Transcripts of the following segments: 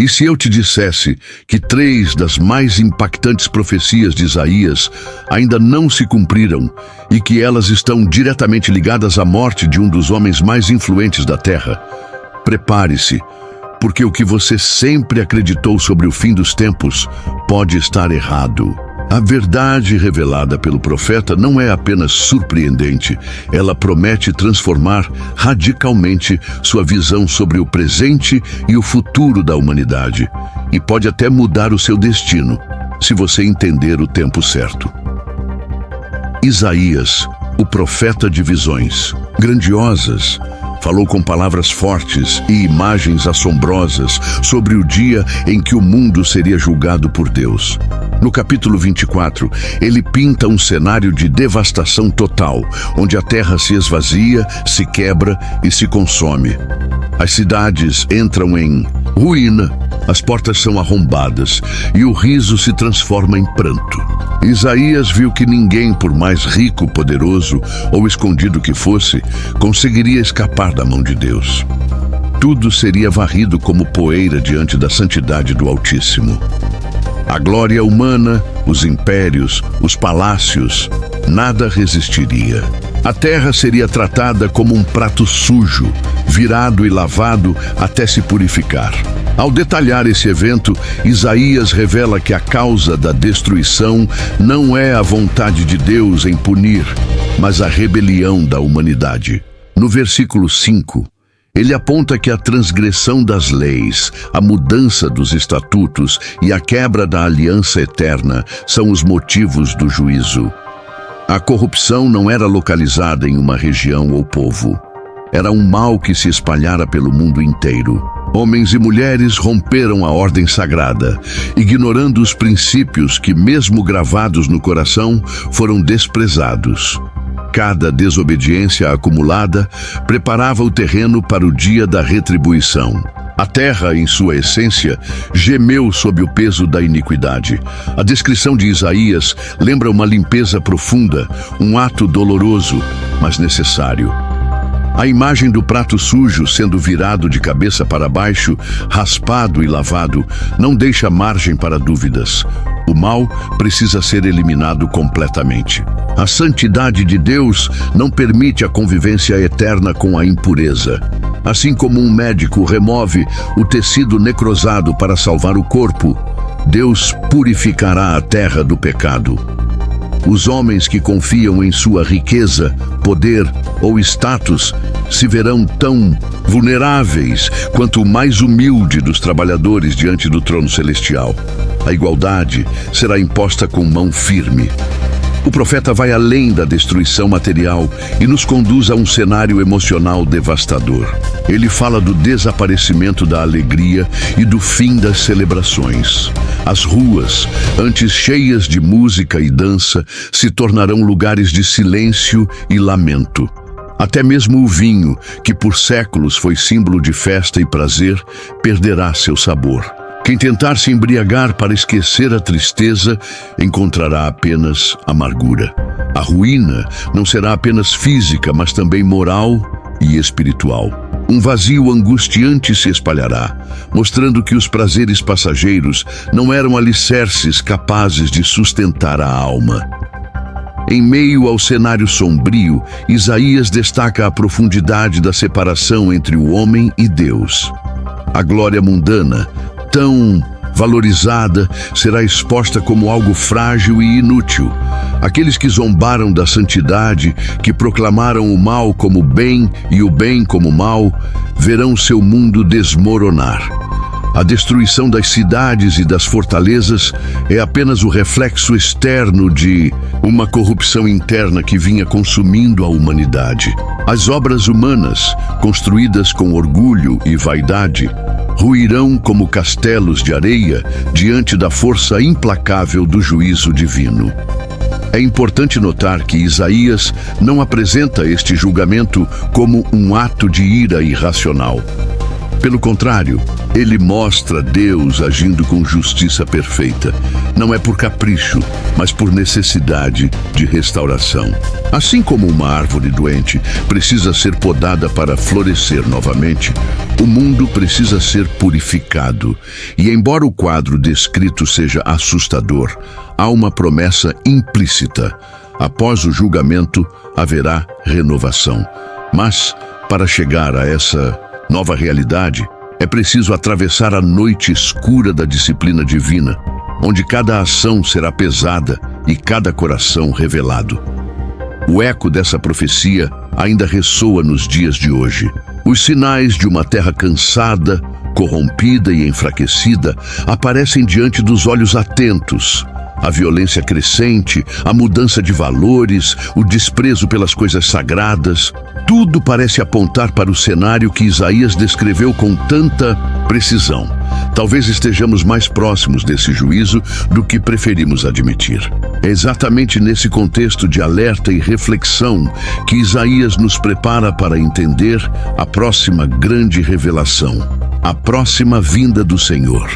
E se eu te dissesse que 3 das mais impactantes profecias de Isaías ainda não se cumpriram e que elas estão diretamente ligadas à morte de um dos homens mais influentes da Terra? Prepare-se, porque o que você sempre acreditou sobre o fim dos tempos pode estar errado. A verdade revelada pelo profeta não é apenas surpreendente, ela promete transformar radicalmente sua visão sobre o presente e o futuro da humanidade, e pode até mudar o seu destino, se você entender o tempo certo. Isaías, o profeta de visões grandiosas, falou com palavras fortes e imagens assombrosas sobre o dia em que o mundo seria julgado por Deus. No capítulo 24, ele pinta um cenário de devastação total, onde a terra se esvazia, se quebra e se consome. As cidades entram em ruína, as portas são arrombadas e o riso se transforma em pranto. Isaías viu que ninguém, por mais rico, poderoso ou escondido que fosse, conseguiria escapar da mão de Deus. Tudo seria varrido como poeira diante da santidade do Altíssimo. A glória humana, os impérios, os palácios, nada resistiria. A terra seria tratada como um prato sujo, virado e lavado até se purificar. Ao detalhar esse evento, Isaías revela que a causa da destruição não é a vontade de Deus em punir, mas a rebelião da humanidade. No versículo 5, ele aponta que a transgressão das leis, a mudança dos estatutos e a quebra da aliança eterna são os motivos do juízo. A corrupção não era localizada em uma região ou povo. Era um mal que se espalhara pelo mundo inteiro. Homens e mulheres romperam a ordem sagrada, ignorando os princípios que, mesmo gravados no coração, foram desprezados. Cada desobediência acumulada preparava o terreno para o dia da retribuição. A terra, em sua essência, gemeu sob o peso da iniquidade. A descrição de Isaías lembra uma limpeza profunda, um ato doloroso, mas necessário. A imagem do prato sujo sendo virado de cabeça para baixo, raspado e lavado, não deixa margem para dúvidas. O mal precisa ser eliminado completamente. A santidade de Deus não permite a convivência eterna com a impureza. Assim como um médico remove o tecido necrosado para salvar o corpo, Deus purificará a terra do pecado. Os homens que confiam em sua riqueza, poder ou status se verão tão vulneráveis quanto o mais humilde dos trabalhadores diante do trono celestial. A igualdade será imposta com mão firme. O profeta vai além da destruição material e nos conduz a um cenário emocional devastador. Ele fala do desaparecimento da alegria e do fim das celebrações. As ruas, antes cheias de música e dança, se tornarão lugares de silêncio e lamento. Até mesmo o vinho, que por séculos foi símbolo de festa e prazer, perderá seu sabor. Quem tentar se embriagar para esquecer a tristeza, encontrará apenas amargura. A ruína não será apenas física, mas também moral e espiritual. Um vazio angustiante se espalhará, mostrando que os prazeres passageiros não eram alicerces capazes de sustentar a alma. Em meio ao cenário sombrio, Isaías destaca a profundidade da separação entre o homem e Deus. A glória mundana, tão valorizada, será exposta como algo frágil e inútil. Aqueles que zombaram da santidade, que proclamaram o mal como bem e o bem como mal, verão seu mundo desmoronar. A destruição das cidades e das fortalezas é apenas o reflexo externo de uma corrupção interna que vinha consumindo a humanidade. As obras humanas, construídas com orgulho e vaidade, ruirão como castelos de areia diante da força implacável do juízo divino. É importante notar que Isaías não apresenta este julgamento como um ato de ira irracional. Pelo contrário, ele mostra Deus agindo com justiça perfeita. Não é por capricho, mas por necessidade de restauração. Assim como uma árvore doente precisa ser podada para florescer novamente, o mundo precisa ser purificado. E embora o quadro descrito seja assustador, há uma promessa implícita. Após o julgamento, haverá renovação. Mas, para chegar a essa nova realidade, é preciso atravessar a noite escura da disciplina divina, onde cada ação será pesada e cada coração revelado. O eco dessa profecia ainda ressoa nos dias de hoje. Os sinais de uma terra cansada, corrompida e enfraquecida aparecem diante dos olhos atentos. A violência crescente, a mudança de valores, o desprezo pelas coisas sagradas, tudo parece apontar para o cenário que Isaías descreveu com tanta precisão. Talvez estejamos mais próximos desse juízo do que preferimos admitir. É exatamente nesse contexto de alerta e reflexão que Isaías nos prepara para entender a próxima grande revelação, a próxima vinda do Senhor.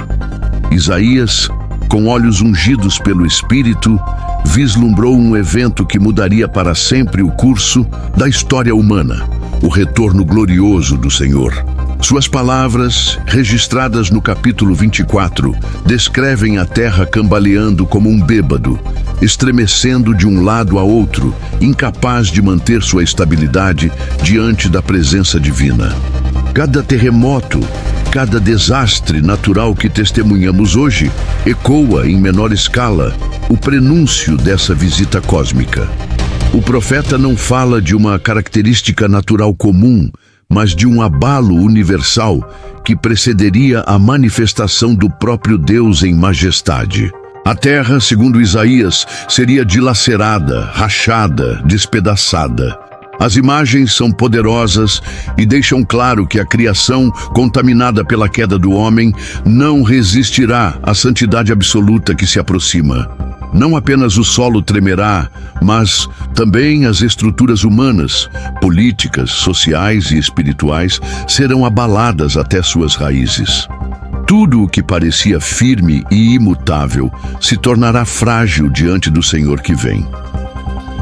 Isaías, com olhos ungidos pelo Espírito, vislumbrou um evento que mudaria para sempre o curso da história humana, o retorno glorioso do Senhor. Suas palavras, registradas no capítulo 24, descrevem a terra cambaleando como um bêbado, estremecendo de um lado a outro, incapaz de manter sua estabilidade diante da presença divina. Cada terremoto, cada desastre natural que testemunhamos hoje ecoa em menor escala o prenúncio dessa visita cósmica. O profeta não fala de uma característica natural comum, mas de um abalo universal que precederia a manifestação do próprio Deus em majestade. A terra, segundo Isaías, seria dilacerada, rachada, despedaçada. As imagens são poderosas e deixam claro que a criação, contaminada pela queda do homem, não resistirá à santidade absoluta que se aproxima. Não apenas o solo tremerá, mas também as estruturas humanas, políticas, sociais e espirituais serão abaladas até suas raízes. Tudo o que parecia firme e imutável se tornará frágil diante do Senhor que vem.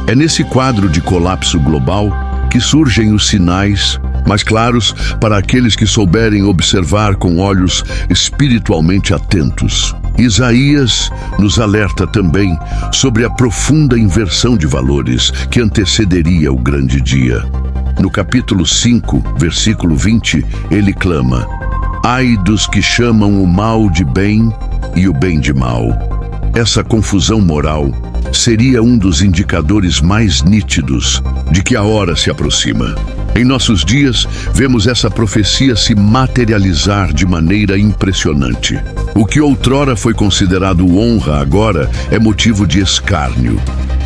É nesse quadro de colapso global que surgem os sinais mais claros para aqueles que souberem observar com olhos espiritualmente atentos. Isaías nos alerta também sobre a profunda inversão de valores que antecederia o grande dia. No capítulo 5, versículo 20, ele clama: "Ai dos que chamam o mal de bem e o bem de mal." Essa confusão moral seria um dos indicadores mais nítidos de que a hora se aproxima. Em nossos dias, vemos essa profecia se materializar de maneira impressionante. O que outrora foi considerado honra agora é motivo de escárnio.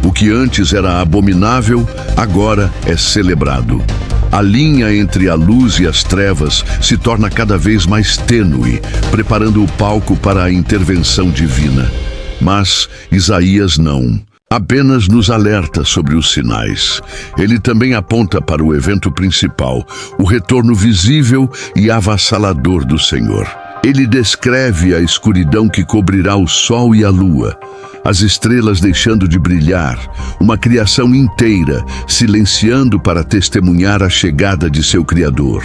O que antes era abominável, agora é celebrado. A linha entre a luz e as trevas se torna cada vez mais tênue, preparando o palco para a intervenção divina. Mas Isaías não. Apenas nos alerta sobre os sinais. Ele também aponta para o evento principal, o retorno visível e avassalador do Senhor. Ele descreve a escuridão que cobrirá o sol e a lua, as estrelas deixando de brilhar, uma criação inteira silenciando para testemunhar a chegada de seu Criador.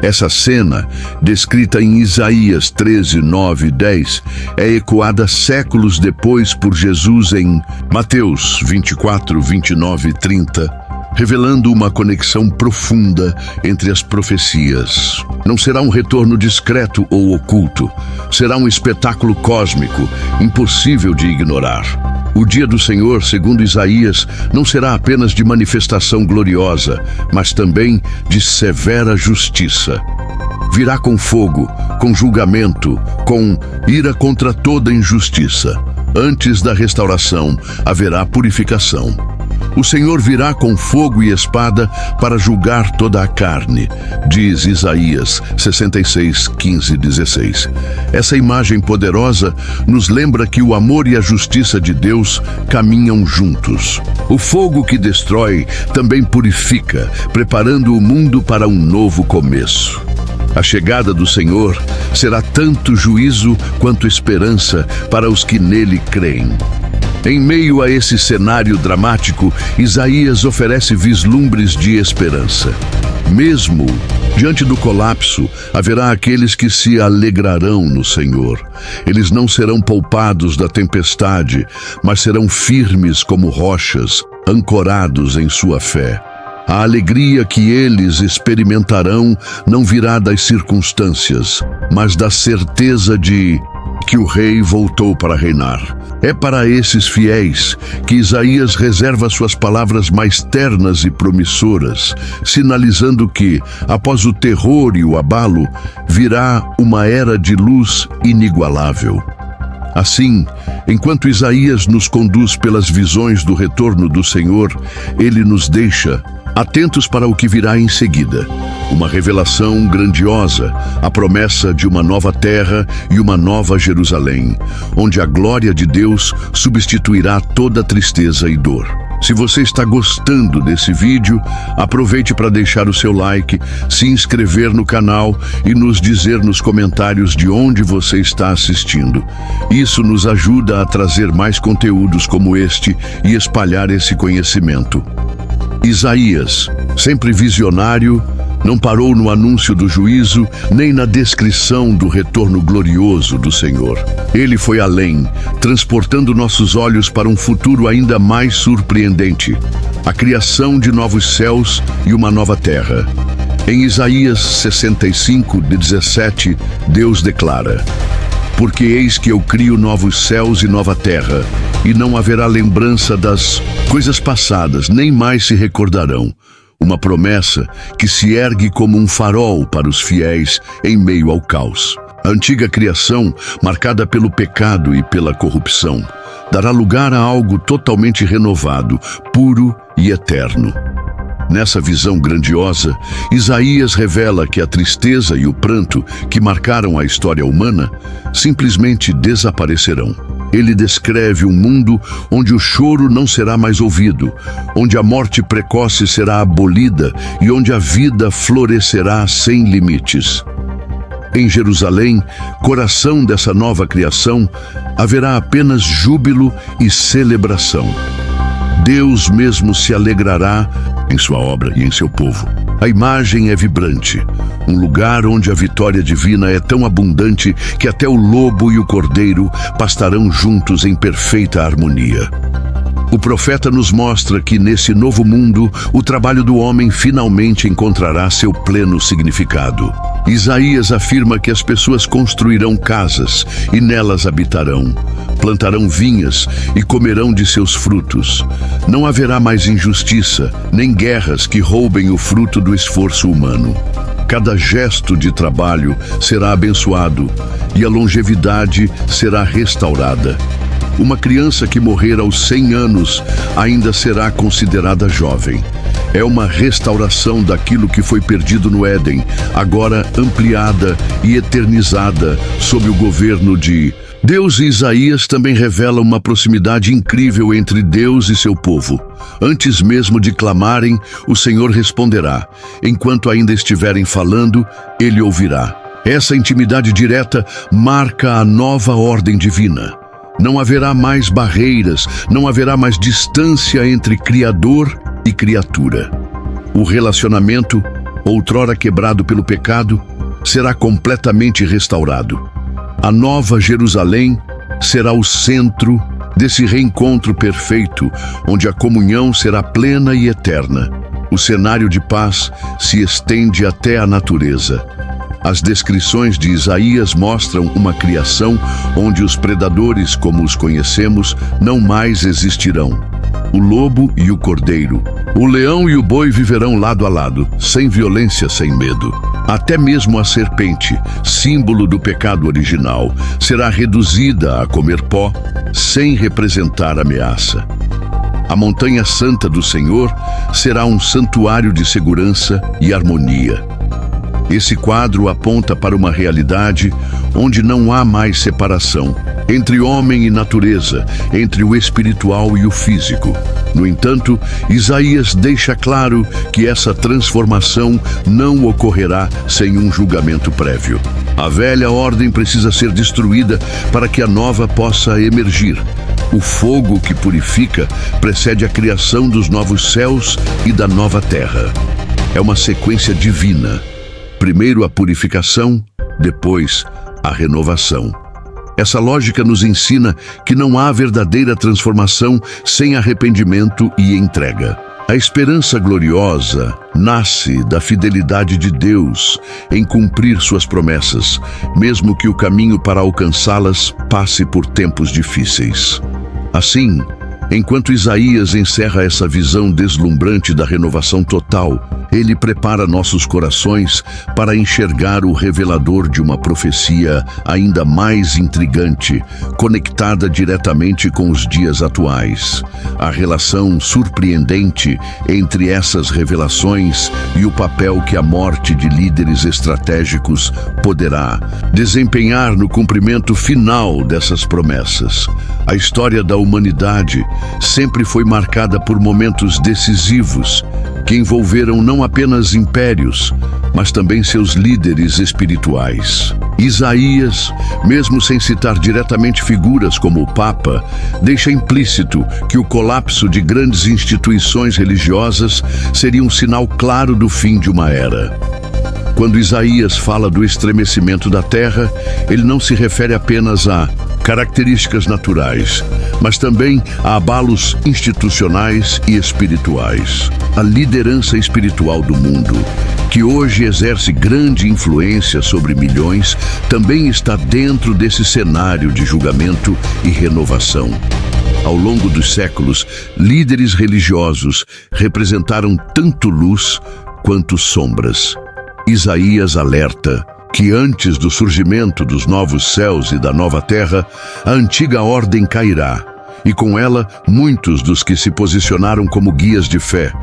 Essa cena, descrita em Isaías 13, 9 e 10, é ecoada séculos depois por Jesus em Mateus 24, 29 e 30, revelando uma conexão profunda entre as profecias. Não será um retorno discreto ou oculto, será um espetáculo cósmico, impossível de ignorar. O dia do Senhor, segundo Isaías, não será apenas de manifestação gloriosa, mas também de severa justiça. Virá com fogo, com julgamento, com ira contra toda injustiça. Antes da restauração, haverá purificação. O Senhor virá com fogo e espada para julgar toda a carne, diz Isaías 66, 15 e 16. Essa imagem poderosa nos lembra que o amor e a justiça de Deus caminham juntos. O fogo que destrói também purifica, preparando o mundo para um novo começo. A chegada do Senhor será tanto juízo quanto esperança para os que nele creem. Em meio a esse cenário dramático, Isaías oferece vislumbres de esperança. Mesmo diante do colapso, haverá aqueles que se alegrarão no Senhor. Eles não serão poupados da tempestade, mas serão firmes como rochas, ancorados em sua fé. A alegria que eles experimentarão não virá das circunstâncias, mas da certeza de que o Rei voltou para reinar. É para esses fiéis que Isaías reserva suas palavras mais ternas e promissoras, sinalizando que, após o terror e o abalo, virá uma era de luz inigualável. Assim, enquanto Isaías nos conduz pelas visões do retorno do Senhor, ele nos deixa atentos para o que virá em seguida. Uma revelação grandiosa, a promessa de uma nova terra e uma nova Jerusalém, onde a glória de Deus substituirá toda tristeza e dor. Se você está gostando desse vídeo, aproveite para deixar o seu like, se inscrever no canal e nos dizer nos comentários de onde você está assistindo. Isso nos ajuda a trazer mais conteúdos como este e espalhar esse conhecimento. Isaías, sempre visionário, não parou no anúncio do juízo, nem na descrição do retorno glorioso do Senhor. Ele foi além, transportando nossos olhos para um futuro ainda mais surpreendente: a criação de novos céus e uma nova terra. Em Isaías 65:17, Deus declara: porque eis que eu crio novos céus e nova terra, e não haverá lembrança das coisas passadas, nem mais se recordarão. Uma promessa que se ergue como um farol para os fiéis em meio ao caos. A antiga criação, marcada pelo pecado e pela corrupção, dará lugar a algo totalmente renovado, puro e eterno. Nessa visão grandiosa, Isaías revela que a tristeza e o pranto que marcaram a história humana simplesmente desaparecerão. Ele descreve um mundo onde o choro não será mais ouvido, onde a morte precoce será abolida e onde a vida florescerá sem limites. Em Jerusalém, coração dessa nova criação, haverá apenas júbilo e celebração. Deus mesmo se alegrará em sua obra e em seu povo. A imagem é vibrante, um lugar onde a vitória divina é tão abundante que até o lobo e o cordeiro pastarão juntos em perfeita harmonia. O profeta nos mostra que nesse novo mundo, o trabalho do homem finalmente encontrará seu pleno significado. Isaías afirma que as pessoas construirão casas e nelas habitarão, plantarão vinhas e comerão de seus frutos. Não haverá mais injustiça, nem guerras que roubem o fruto do esforço humano. Cada gesto de trabalho será abençoado e a longevidade será restaurada. Uma criança que morrer aos 100 anos ainda será considerada jovem. É uma restauração daquilo que foi perdido no Éden, agora ampliada e eternizada sob o governo de Deus. E Isaías também revela uma proximidade incrível entre Deus e seu povo. Antes mesmo de clamarem, o Senhor responderá. Enquanto ainda estiverem falando, Ele ouvirá. Essa intimidade direta marca a nova ordem divina. Não haverá mais barreiras, não haverá mais distância entre Criador e criatura. O relacionamento, outrora quebrado pelo pecado, será completamente restaurado. A nova Jerusalém será o centro desse reencontro perfeito, onde a comunhão será plena e eterna. O cenário de paz se estende até a natureza. As descrições de Isaías mostram uma criação onde os predadores, como os conhecemos, não mais existirão. O lobo e o cordeiro, o leão e o boi viverão lado a lado, sem violência, sem medo. Até mesmo a serpente, símbolo do pecado original, será reduzida a comer pó, sem representar ameaça. A montanha santa do Senhor será um santuário de segurança e harmonia. Esse quadro aponta para uma realidade onde não há mais separação, entre homem e natureza, entre o espiritual e o físico. No entanto, Isaías deixa claro que essa transformação não ocorrerá sem um julgamento prévio. A velha ordem precisa ser destruída para que a nova possa emergir. O fogo que purifica precede a criação dos novos céus e da nova terra. É uma sequência divina. Primeiro a purificação, depois a renovação. Essa lógica nos ensina que não há verdadeira transformação sem arrependimento e entrega. A esperança gloriosa nasce da fidelidade de Deus em cumprir suas promessas, mesmo que o caminho para alcançá-las passe por tempos difíceis. Assim, enquanto Isaías encerra essa visão deslumbrante da renovação total, ele prepara nossos corações para enxergar o revelador de uma profecia ainda mais intrigante, conectada diretamente com os dias atuais. A relação surpreendente entre essas revelações e o papel que a morte de líderes estratégicos poderá desempenhar no cumprimento final dessas promessas. A história da humanidade sempre foi marcada por momentos decisivos que envolveram não apenas impérios, mas também seus líderes espirituais. Isaías, mesmo sem citar diretamente figuras como o Papa, deixa implícito que o colapso de grandes instituições religiosas seria um sinal claro do fim de uma era. Quando Isaías fala do estremecimento da terra, ele não se refere apenas a características naturais, mas também a abalos institucionais e espirituais. A liderança espiritual do mundo, que hoje exerce grande influência sobre milhões, também está dentro desse cenário de julgamento e renovação. Ao longo dos séculos, líderes religiosos representaram tanto luz quanto sombras. Isaías alerta que antes do surgimento dos novos céus e da nova terra, a antiga ordem cairá, e com ela muitos dos que se posicionaram como guias de fé,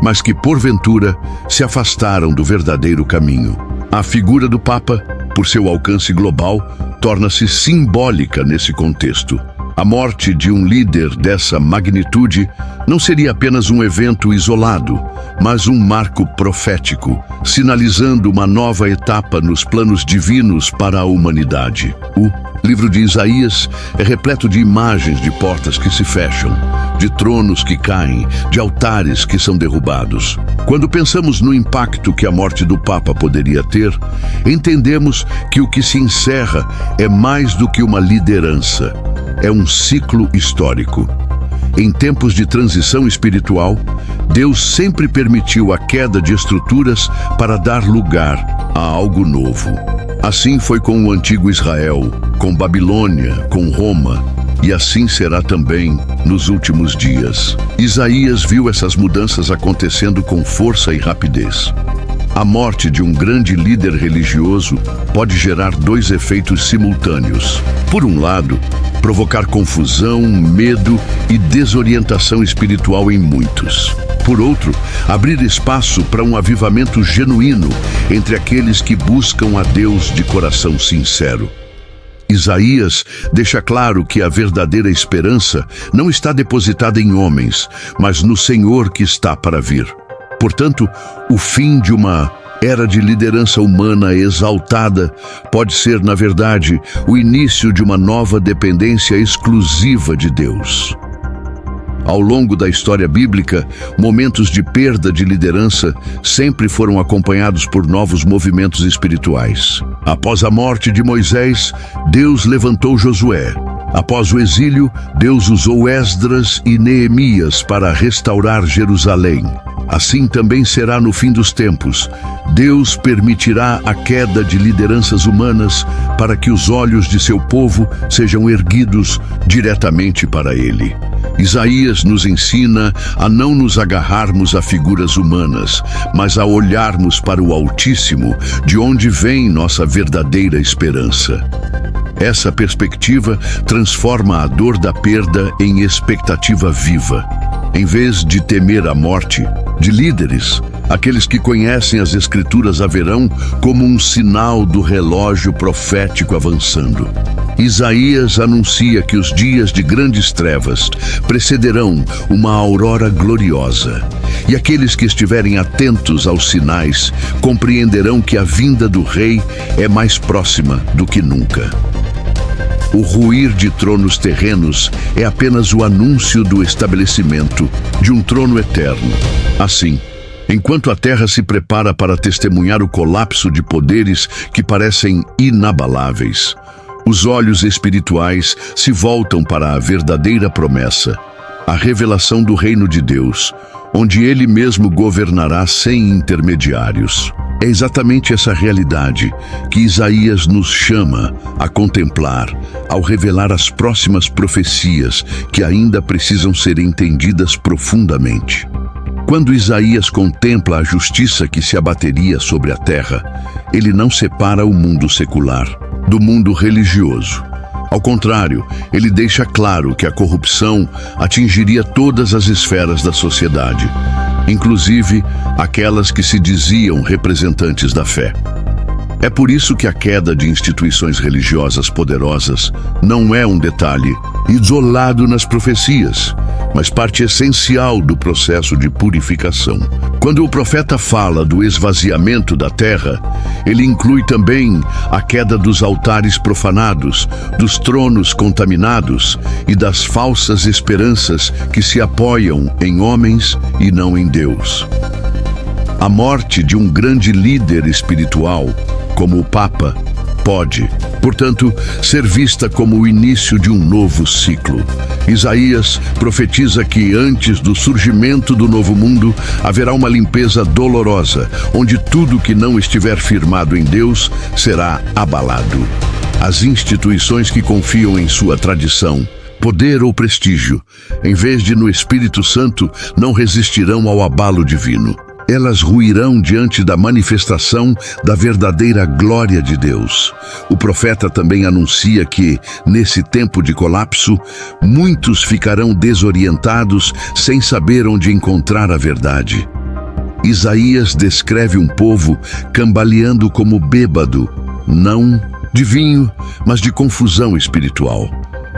mas que porventura se afastaram do verdadeiro caminho. A figura do Papa, por seu alcance global, torna-se simbólica nesse contexto. A morte de um líder dessa magnitude não seria apenas um evento isolado, mas um marco profético, sinalizando uma nova etapa nos planos divinos para a humanidade. O livro de Isaías é repleto de imagens de portas que se fecham, de tronos que caem, de altares que são derrubados. Quando pensamos no impacto que a morte do Papa poderia ter, entendemos que o que se encerra é mais do que uma liderança. É um ciclo histórico. Em tempos de transição espiritual, Deus sempre permitiu a queda de estruturas para dar lugar a algo novo. Assim foi com o antigo Israel, com Babilônia, com Roma, e assim será também nos últimos dias. Isaías viu essas mudanças acontecendo com força e rapidez. A morte de um grande líder religioso pode gerar dois efeitos simultâneos. Por um lado, provocar confusão, medo e desorientação espiritual em muitos. Por outro, abrir espaço para um avivamento genuíno entre aqueles que buscam a Deus de coração sincero. Isaías deixa claro que a verdadeira esperança não está depositada em homens, mas no Senhor que está para vir. Portanto, o fim de uma era de liderança humana exaltada pode ser, na verdade, o início de uma nova dependência exclusiva de Deus. Ao longo da história bíblica, momentos de perda de liderança sempre foram acompanhados por novos movimentos espirituais. Após a morte de Moisés, Deus levantou Josué. Após o exílio, Deus usou Esdras e Neemias para restaurar Jerusalém. Assim também será no fim dos tempos. Deus permitirá a queda de lideranças humanas para que os olhos de seu povo sejam erguidos diretamente para Ele. Isaías nos ensina a não nos agarrarmos a figuras humanas, mas a olharmos para o Altíssimo, de onde vem nossa verdadeira esperança. Essa perspectiva transforma a dor da perda em expectativa viva. Em vez de temer a morte de líderes, aqueles que conhecem as Escrituras a verão como um sinal do relógio profético avançando. Isaías anuncia que os dias de grandes trevas precederão uma aurora gloriosa. E aqueles que estiverem atentos aos sinais compreenderão que a vinda do Rei é mais próxima do que nunca. O ruir de tronos terrenos é apenas o anúncio do estabelecimento de um trono eterno. Assim, enquanto a terra se prepara para testemunhar o colapso de poderes que parecem inabaláveis, os olhos espirituais se voltam para a verdadeira promessa, a revelação do reino de Deus, onde Ele mesmo governará sem intermediários. É exatamente essa realidade que Isaías nos chama a contemplar ao revelar as próximas profecias que ainda precisam ser entendidas profundamente. Quando Isaías contempla a justiça que se abateria sobre a terra, ele não separa o mundo secular do mundo religioso. Ao contrário, ele deixa claro que a corrupção atingiria todas as esferas da sociedade, inclusive aquelas que se diziam representantes da fé. É por isso que a queda de instituições religiosas poderosas não é um detalhe isolado nas profecias, mas parte essencial do processo de purificação. Quando o profeta fala do esvaziamento da terra, ele inclui também a queda dos altares profanados, dos tronos contaminados e das falsas esperanças que se apoiam em homens e não em Deus. A morte de um grande líder espiritual, como o Papa, pode, portanto, ser vista como o início de um novo ciclo. Isaías profetiza que antes do surgimento do novo mundo haverá uma limpeza dolorosa, onde tudo que não estiver firmado em Deus será abalado. As instituições que confiam em sua tradição, poder ou prestígio, em vez de no Espírito Santo, não resistirão ao abalo divino. Elas ruirão diante da manifestação da verdadeira glória de Deus. O profeta também anuncia que, nesse tempo de colapso, muitos ficarão desorientados sem saber onde encontrar a verdade. Isaías descreve um povo cambaleando como bêbado, não de vinho, mas de confusão espiritual.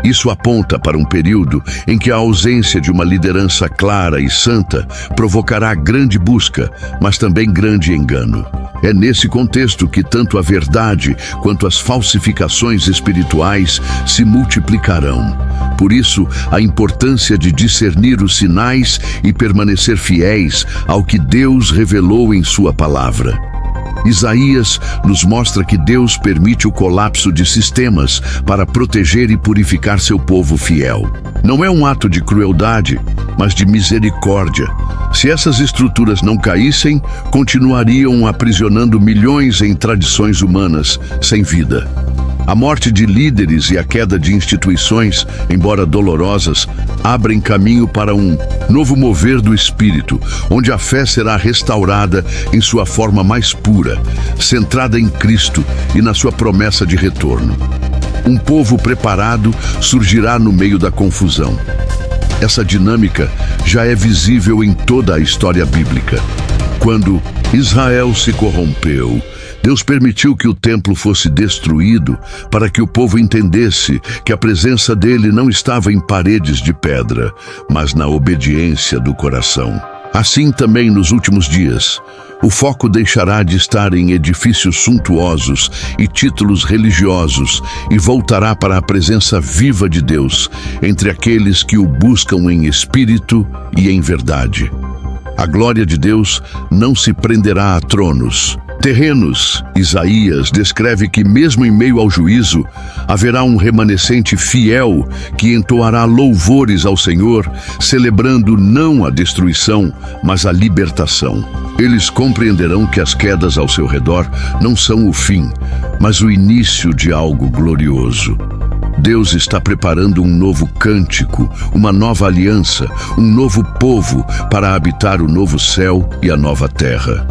Isso aponta para um período em que a ausência de uma liderança clara e santa provocará grande busca, mas também grande engano. É nesse contexto que tanto a verdade quanto as falsificações espirituais se multiplicarão. Por isso, a importância de discernir os sinais e permanecer fiéis ao que Deus revelou em sua palavra. Isaías nos mostra que Deus permite o colapso de sistemas para proteger e purificar seu povo fiel. Não é um ato de crueldade, mas de misericórdia. Se essas estruturas não caíssem, continuariam aprisionando milhões em tradições humanas sem vida. A morte de líderes e a queda de instituições, embora dolorosas, abrem caminho para um novo mover do Espírito, onde a fé será restaurada em sua forma mais pura, centrada em Cristo e na sua promessa de retorno. Um povo preparado surgirá no meio da confusão. Essa dinâmica já é visível em toda a história bíblica. Quando Israel se corrompeu, Deus permitiu que o templo fosse destruído para que o povo entendesse que a presença dele não estava em paredes de pedra, mas na obediência do coração. Assim também nos últimos dias, o foco deixará de estar em edifícios suntuosos e títulos religiosos e voltará para a presença viva de Deus entre aqueles que o buscam em espírito e em verdade. A glória de Deus não se prenderá a tronos terrenos. Isaías descreve que mesmo em meio ao juízo, haverá um remanescente fiel que entoará louvores ao Senhor, celebrando não a destruição, mas a libertação. Eles compreenderão que as quedas ao seu redor não são o fim, mas o início de algo glorioso. Deus está preparando um novo cântico, uma nova aliança, um novo povo para habitar o novo céu e a nova terra.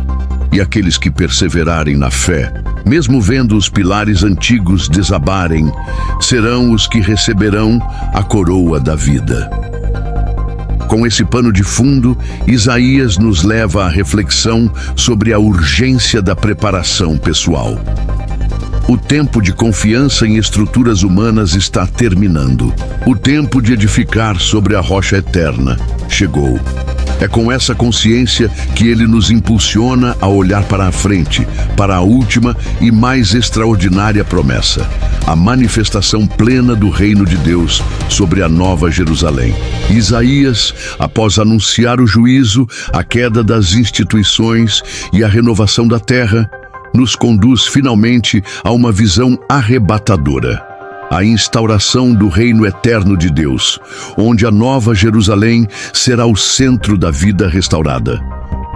E aqueles que perseverarem na fé, mesmo vendo os pilares antigos desabarem, serão os que receberão a coroa da vida. Com esse pano de fundo, Isaías nos leva à reflexão sobre a urgência da preparação pessoal. O tempo de confiança em estruturas humanas está terminando. O tempo de edificar sobre a rocha eterna chegou. É com essa consciência que ele nos impulsiona a olhar para a frente, para a última e mais extraordinária promessa, a manifestação plena do reino de Deus sobre a Nova Jerusalém. Isaías, após anunciar o juízo, a queda das instituições e a renovação da terra, nos conduz finalmente a uma visão arrebatadora. A instauração do reino eterno de Deus, onde a Nova Jerusalém será o centro da vida restaurada.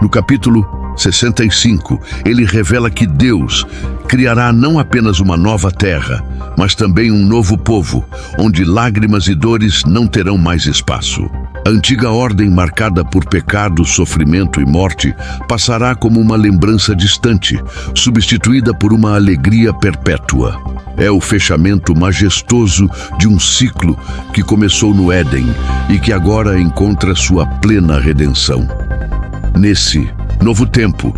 No capítulo 65, ele revela que Deus criará não apenas uma nova terra, mas também um novo povo, onde lágrimas e dores não terão mais espaço. A antiga ordem marcada por pecado, sofrimento e morte passará como uma lembrança distante, substituída por uma alegria perpétua. É o fechamento majestoso de um ciclo que começou no Éden e que agora encontra sua plena redenção. Nesse novo tempo,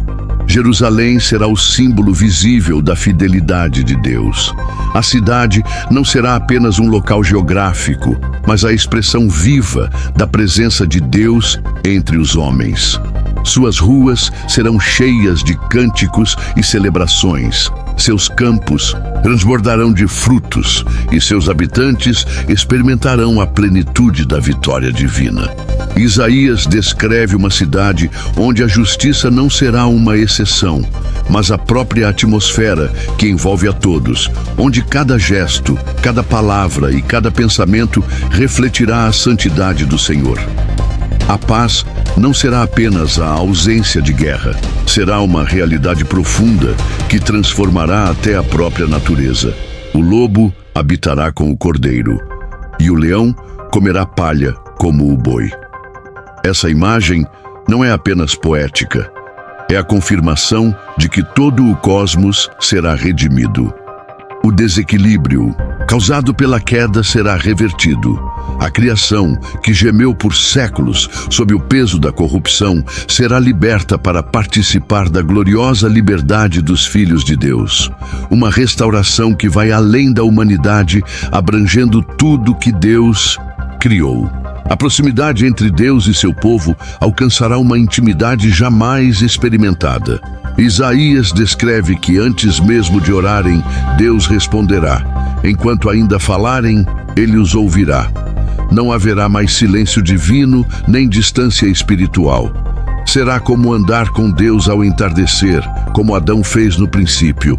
Jerusalém será o símbolo visível da fidelidade de Deus. A cidade não será apenas um local geográfico, mas a expressão viva da presença de Deus entre os homens. Suas ruas serão cheias de cânticos e celebrações. Seus campos transbordarão de frutos e seus habitantes experimentarão a plenitude da vitória divina. Isaías descreve uma cidade onde a justiça não será uma exceção, mas a própria atmosfera que envolve a todos, onde cada gesto, cada palavra e cada pensamento refletirá a santidade do Senhor. A paz não será apenas a ausência de guerra, será uma realidade profunda que transformará até a própria natureza. O lobo habitará com o cordeiro, e o leão comerá palha como o boi. Essa imagem não é apenas poética, é a confirmação de que todo o cosmos será redimido. O desequilíbrio causado pela queda será revertido. A criação, que gemeu por séculos sob o peso da corrupção, será liberta para participar da gloriosa liberdade dos filhos de Deus. Uma restauração que vai além da humanidade, abrangendo tudo que Deus criou. A proximidade entre Deus e seu povo alcançará uma intimidade jamais experimentada. Isaías descreve que antes mesmo de orarem, Deus responderá. Enquanto ainda falarem, ele os ouvirá. Não haverá mais silêncio divino, nem distância espiritual. Será como andar com Deus ao entardecer, como Adão fez no princípio.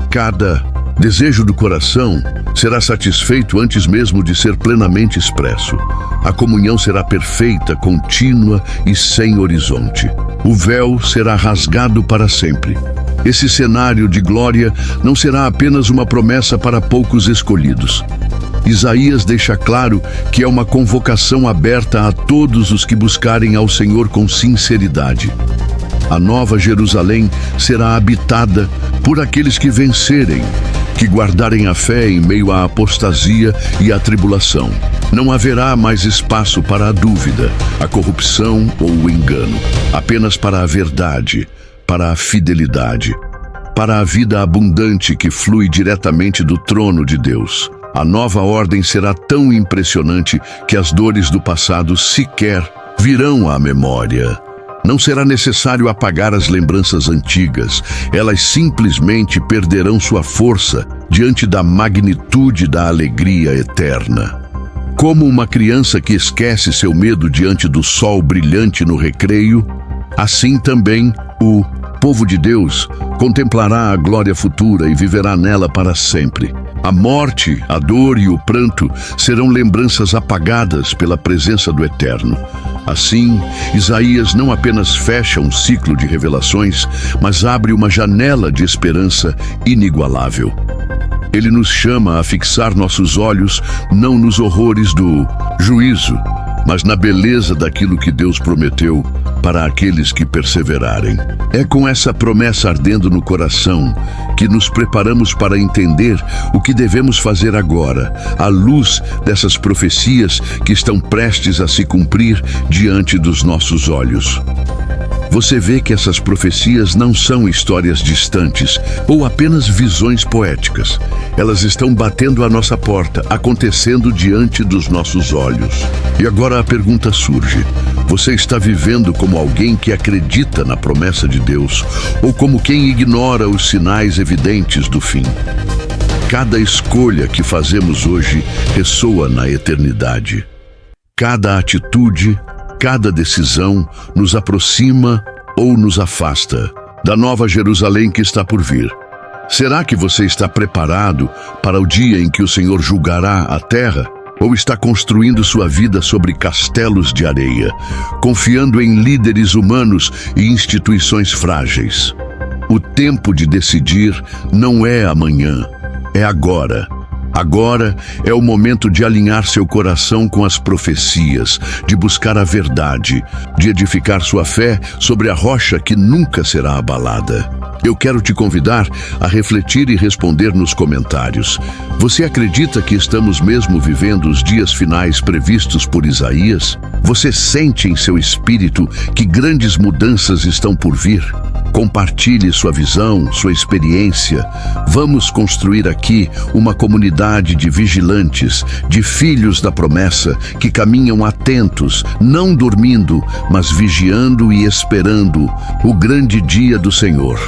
Cada desejo do coração será satisfeito antes mesmo de ser plenamente expresso. A comunhão será perfeita, contínua e sem horizonte. O véu será rasgado para sempre. Esse cenário de glória não será apenas uma promessa para poucos escolhidos. Isaías deixa claro que é uma convocação aberta a todos os que buscarem ao Senhor com sinceridade. A Nova Jerusalém será habitada por aqueles que vencerem, que guardarem a fé em meio à apostasia e à tribulação. Não haverá mais espaço para a dúvida, a corrupção ou o engano, apenas para a verdade, para a fidelidade, para a vida abundante que flui diretamente do trono de Deus. A nova ordem será tão impressionante que as dores do passado sequer virão à memória. Não será necessário apagar as lembranças antigas, elas simplesmente perderão sua força diante da magnitude da alegria eterna. Como uma criança que esquece seu medo diante do sol brilhante no recreio, assim também o povo de Deus contemplará a glória futura e viverá nela para sempre. A morte, a dor e o pranto serão lembranças apagadas pela presença do Eterno. Assim, Isaías não apenas fecha um ciclo de revelações, mas abre uma janela de esperança inigualável. Ele nos chama a fixar nossos olhos não nos horrores do juízo, mas na beleza daquilo que Deus prometeu para aqueles que perseverarem. É com essa promessa ardendo no coração que nos preparamos para entender o que devemos fazer agora, à luz dessas profecias que estão prestes a se cumprir diante dos nossos olhos. você vê que essas profecias não são histórias distantes ou apenas visões poéticas. Elas estão batendo à nossa porta, acontecendo diante dos nossos olhos. E agora a pergunta surge: você está vivendo como alguém que acredita na promessa de Deus ou como quem ignora os sinais evidentes do fim? Cada escolha que fazemos hoje ressoa na eternidade. Cada atitude, cada decisão nos aproxima ou nos afasta da nova Jerusalém que está por vir. Será que você está preparado para o dia em que o Senhor julgará a terra? Ou está construindo sua vida sobre castelos de areia, confiando em líderes humanos e instituições frágeis? O tempo de decidir não é amanhã, é agora. Agora é o momento de alinhar seu coração com as profecias, de buscar a verdade, de edificar sua fé sobre a rocha que nunca será abalada. Eu quero te convidar a refletir e responder nos comentários. Você acredita que estamos mesmo vivendo os dias finais previstos por Isaías? Você sente em seu espírito que grandes mudanças estão por vir? Compartilhe sua visão, sua experiência. Vamos construir aqui uma comunidade de vigilantes, de filhos da promessa, que caminham atentos, não dormindo, mas vigiando e esperando o grande dia do Senhor.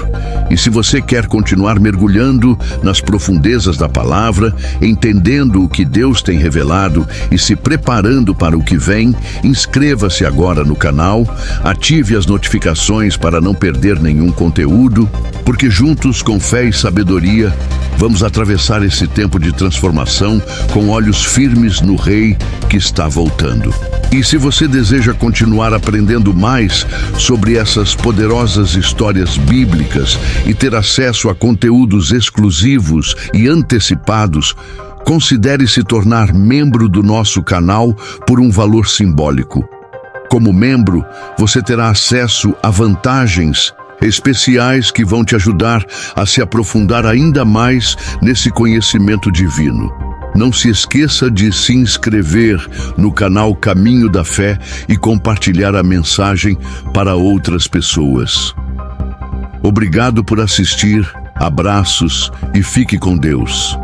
E se você quer continuar mergulhando nas profundezas da palavra, entendendo o que Deus tem revelado e se preparando para o que vem, inscreva-se agora no canal, ative as notificações para não perder nenhum conteúdo, porque juntos, com fé e sabedoria, vamos atravessar esse tempo de transformação com olhos firmes no Rei que está voltando. E se você deseja continuar aprendendo mais sobre essas poderosas histórias bíblicas e ter acesso a conteúdos exclusivos e antecipados, considere se tornar membro do nosso canal por um valor simbólico. Como membro, você terá acesso a vantagens especiais que vão te ajudar a se aprofundar ainda mais nesse conhecimento divino. Não se esqueça de se inscrever no canal Caminho da Fé e compartilhar a mensagem para outras pessoas. Obrigado por assistir, abraços e fique com Deus.